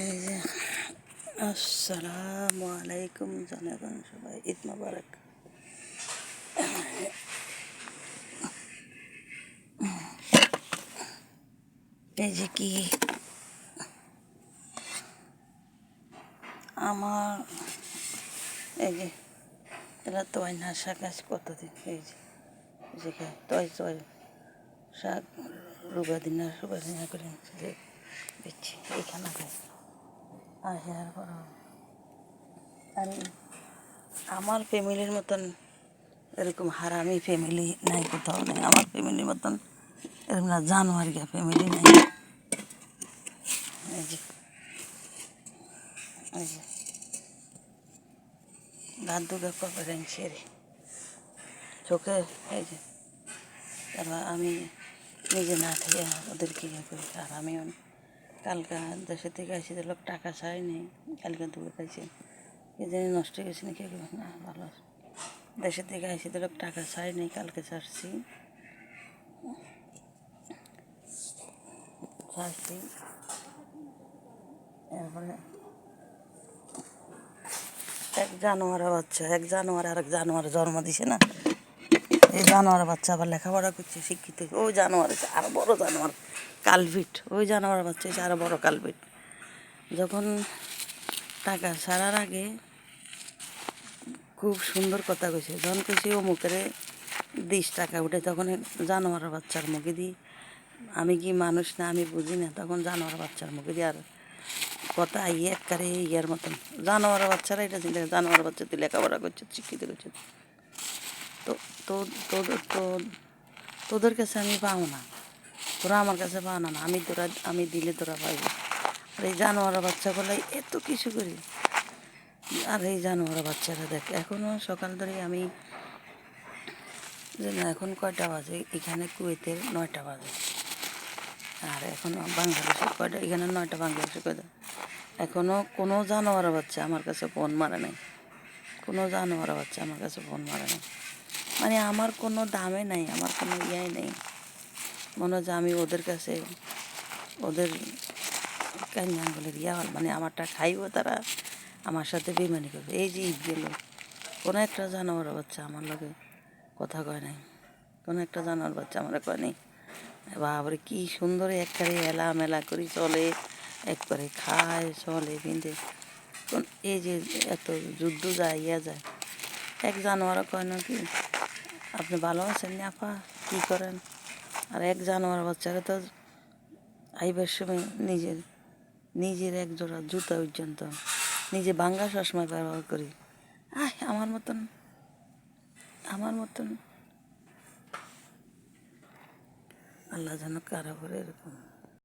এই যে আসসালামু আলাইকুম জনগণ, সবাই ঈদ মোবারক। এই যে কি আমার এই যে এরা তো না শাক আজ কতদিন এই যে যেখানে তয় শাক রুবাদিনা করে যে দিচ্ছি এইখানে খাই আর পর আর আমার ফ্যামিলির মতন এরকম হারামি ফ্যামিলি নাই, কোথাও নেই আমার ফ্যামিলির মতন এরকম না জানোয়ারিয়া ফ্যামিলি নাই। এই যে এই যে গাছ দুগা কবেন সেরে চোখে এই যে তারপর আমি নিজে না থেকে ওদেরকে ইয়ে করি। আর আমিও কালকা দেশে থেকে আসি লোক টাকা চাই নেই, কালকে দুটো খাইছি এই জন্য নষ্ট হয়ে গেছে নাকি না ভালো দেশের থেকে আসি লোক টাকা চাই নেই, কালকে ছাড়ছি এরপরে এক জানোয়ার বাচ্চা আর এক জানোয়ার জন্ম দিছে না, এই জানোয়ার বাচ্চা আবার লেখাপড়া করছে, শিক্ষিত। ওই জানোয়ার হচ্ছে আরও বড় জানোয়ার কালভিট, ওই জানোয়ার বাচ্চা হচ্ছে আরও বড় কালভিট। যখন টাকা ছাড়ার আগে খুব সুন্দর কথা কইছে, যখন কইছে ও মুখের 20 টাকা উঠে, তখন জানোয়ার বাচ্চার মুখে দিই আমি কি মানুষ না আমি বুঝি না, তখন জানোয়ার বাচ্চার মুখে দিয়ে আর কথা ইয়ে একবারে ইয়ার মতন। জানোয়ার বাচ্চারা এটা চিন্তা, জানোয়ার বাচ্চা তুই লেখাপড়া করছে, শিক্ষিত করছে, তো তোদের কাছে আমি পাও না, তোরা আমার কাছে পাও না, আমি দিলে তোরা পাইবি। আর এই জানোয়ার বাচ্চাগুলাই এত কিছু করি। আর এই জানোয়ার বাচ্চারা দেখ, এখনও সকাল ধরে আমি যে না এখন কয়টা বাজে, এখানে কুয়েতের 9টা বাজে, আর এখনও বাংলাদেশের কয়টা, এখানে 9টা, বাংলাদেশের কয়টা, এখনও কোনো জানোয়ার বাচ্চা আমার কাছে ফোন মারে নাই, কোনো জানোয়ার বাচ্চা আমার কাছে ফোন মারে নাই। মানে আমার কোনো দামে নাই, আমার কোনো ইয়াই নেই, মনে হয় যে আমি ওদের কাছে ওদের কাঞ্জাঙ্গলের ইয়া মানে আমারটা খাইব, তারা আমার সাথে বেমানি করবে। এই যে ঈদ গেল, কোনো একটা জানোয়ার বাচ্চা আমার লগে কথা কয় নাই, কোনো একটা জানোয়ার বাচ্চা আমার কয় নেই। বাবারে কি সুন্দর একবারে এলা মেলা করি চলে, একবারে খায় চলে পিঁধে। কোন এই যে এত যুদ্ধ যায় ইয়া যায়, এক জানোয়ারও কয় না কি আপনি ভালো আছেন না আপা, কী করেন। আর এক জানোয়ার বাচ্চারা তো আইবার সময় নিজের এক জোড়া জুতা পর্যন্ত নিজে ভাঙ্গা চশমা ব্যবহার করি। আমার মতন আল্লাহ যেন কারা করে এরকম